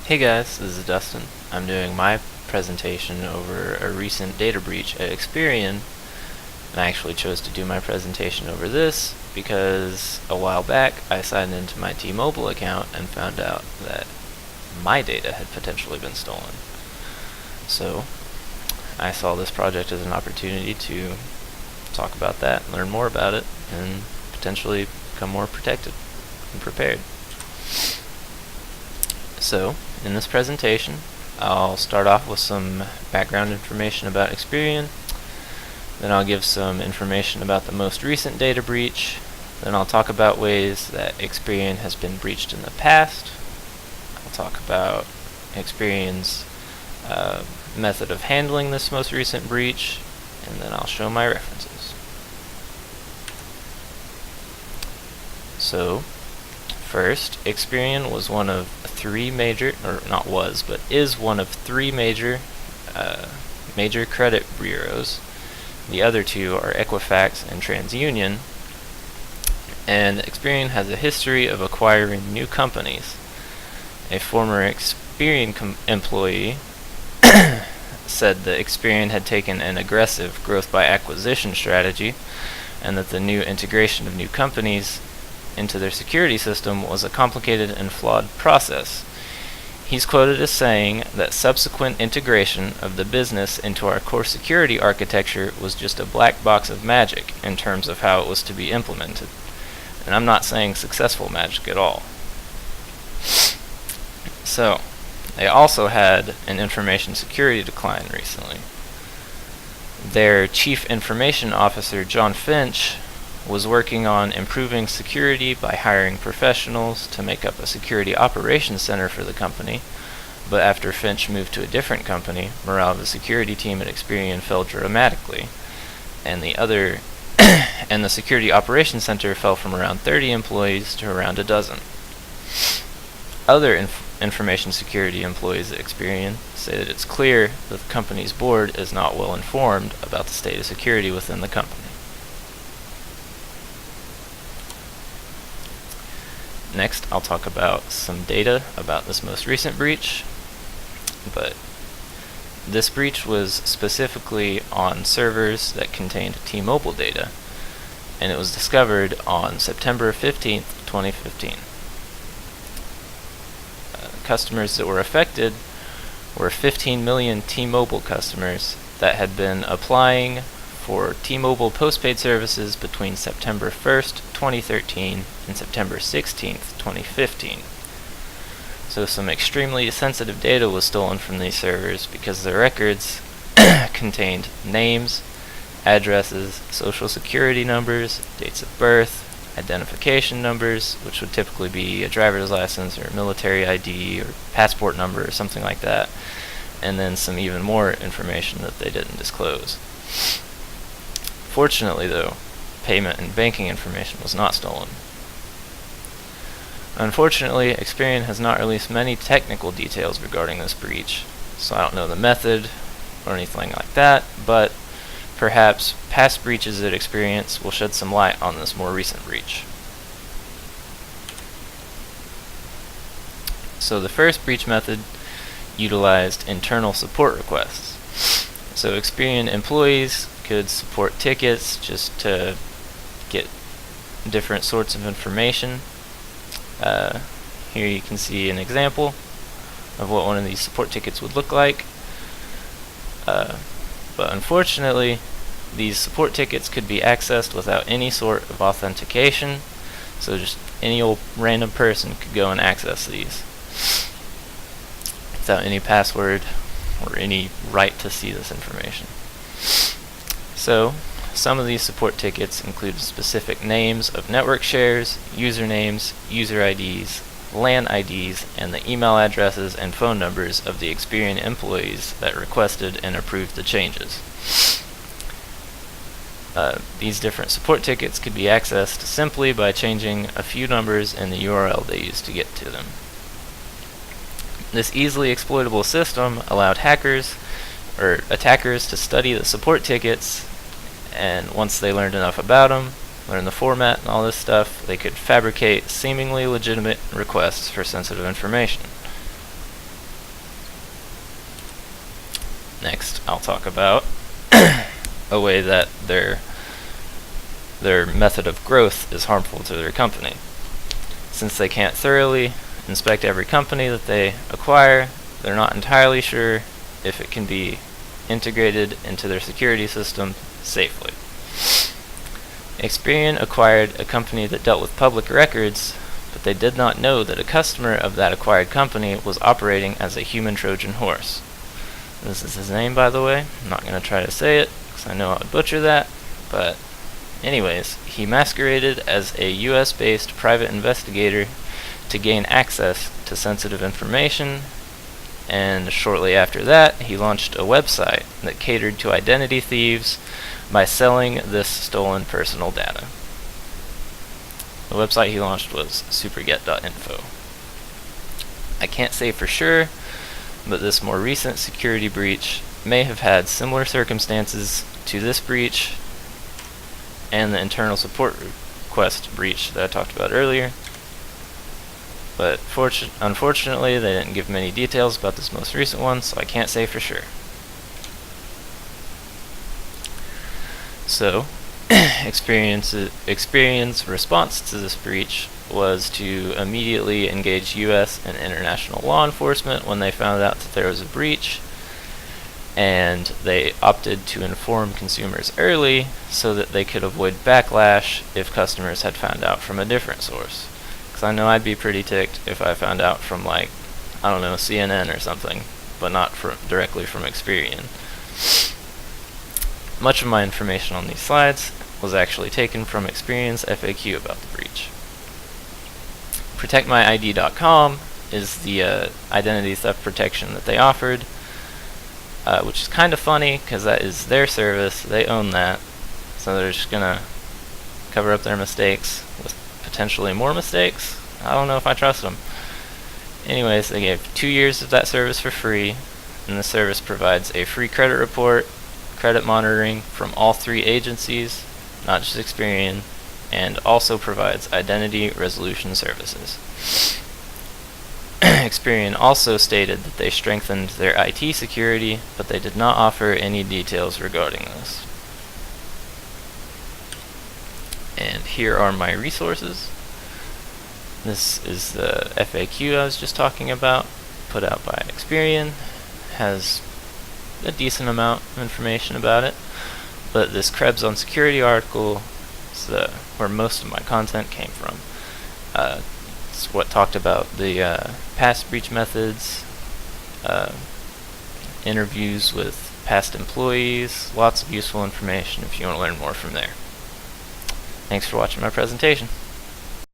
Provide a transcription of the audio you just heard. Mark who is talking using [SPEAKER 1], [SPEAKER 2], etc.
[SPEAKER 1] Hey guys, this is Dustin. I'm doing my presentation over a recent data breach at Experian, and I actually chose to do my presentation over this because a while back I signed into my T-Mobile account and found out that my data had potentially been stolen. So I saw this project as an opportunity to talk about that, learn more about it, and potentially become more protected and prepared. So, in this presentation, I'll start off with some background information about Experian, then I'll give some information about the most recent data breach, then I'll talk about ways that Experian has been breached in the past, I'll talk about Experian's method of handling this most recent breach, and then I'll show my references. So, first, Experian was one of three major, or not was, but is one of three major credit bureaus. The other two are Equifax and TransUnion, and Experian has a history of acquiring new companies. A former Experian employee said that Experian had taken an aggressive growth by acquisition strategy, and that the new integration of new companies into their security system was a complicated and flawed process. He's quoted as saying that subsequent integration of the business into our core security architecture was just a black box of magic in terms of how it was to be implemented. And I'm not saying successful magic at all. So, they also had an information security decline recently. Their chief information officer, John Finch, was working on improving security by hiring professionals to make up a security operations center for the company, but after Finch moved to a different company, morale of the security team at Experian fell dramatically, and the security operations center fell from around 30 employees to around a dozen. Other information security employees at Experian say that it's clear that the company's board is not well informed about the state of security within the company. Next, I'll talk about some data about this most recent breach, but this breach was specifically on servers that contained T-Mobile data, and it was discovered on September 15th, 2015. Customers that were affected were 15 million T-Mobile customers that had been applying for T-Mobile postpaid services between September 1st, 2013 and September 16th, 2015. So some extremely sensitive data was stolen from these servers because the records contained names, addresses, social security numbers, dates of birth, identification numbers, which would typically be a driver's license or military ID or passport number or something like that, and then some even more information that they didn't disclose. Fortunately, though, payment and banking information was not stolen. Unfortunately, Experian has not released many technical details regarding this breach, so I don't know the method or anything like that, but perhaps past breaches at Experian will shed some light on this more recent breach. So the first breach method utilized internal support requests. So Experian employees could support tickets just to get different sorts of information. Here you can see an example of what one of these support tickets would look like. But unfortunately, these support tickets could be accessed without any sort of authentication, so just any old random person could go and access these without any password or any right to see this information. So, some of these support tickets include specific names of network shares, usernames, user IDs, LAN IDs, and the email addresses and phone numbers of the Experian employees that requested and approved the changes. These different support tickets could be accessed simply by changing a few numbers in the URL they used to get to them. This easily exploitable system allowed hackers or attackers to study the support tickets, and once they learned enough about them, learn the format and all this stuff, they could fabricate seemingly legitimate requests for sensitive information. Next, I'll talk about a way that their method of growth is harmful to their company. Since they can't thoroughly inspect every company that they acquire, they're not entirely sure if it can be integrated into their security system safely. Experian acquired a company that dealt with public records, but they did not know that a customer of that acquired company was operating as a human Trojan horse. This is his name, by the way. I'm not going to try to say it, because I know I would butcher that, but anyways, he masqueraded as a US-based private investigator to gain access to sensitive information, and shortly after that, he launched a website that catered to identity thieves by selling this stolen personal data. The website he launched was superget.info. I can't say for sure, but this more recent security breach may have had similar circumstances to this breach and the internal support request breach that I talked about earlier. But unfortunately, they didn't give many details about this most recent one, so I can't say for sure. So, Experian's response to this breach was to immediately engage US and international law enforcement when they found out that there was a breach, and they opted to inform consumers early so that they could avoid backlash if customers had found out from a different source. Because I know I'd be pretty ticked if I found out from, like, I don't know, CNN or something, but not directly from Experian. Much of my information on these slides was actually taken from Experian's FAQ about the breach. ProtectMyID.com is the identity theft protection that they offered, which is kind of funny because that is their service. They own that, so they're just gonna cover up their mistakes with potentially more mistakes. I don't know if I trust them. Anyways, they gave 2 years of that service for free, and the service provides a free credit report, credit monitoring from all 3 agencies, not just Experian, and also provides identity resolution services. Experian also stated that they strengthened their IT security, but they did not offer any details regarding this. And here are my resources. This is the FAQ I was just talking about, put out by Experian. Has a decent amount of information about it, but this Krebs on Security article is where most of my content came from. It's what talked about the past breach methods, interviews with past employees, lots of useful information if you want to learn more from there. Thanks for watching my presentation.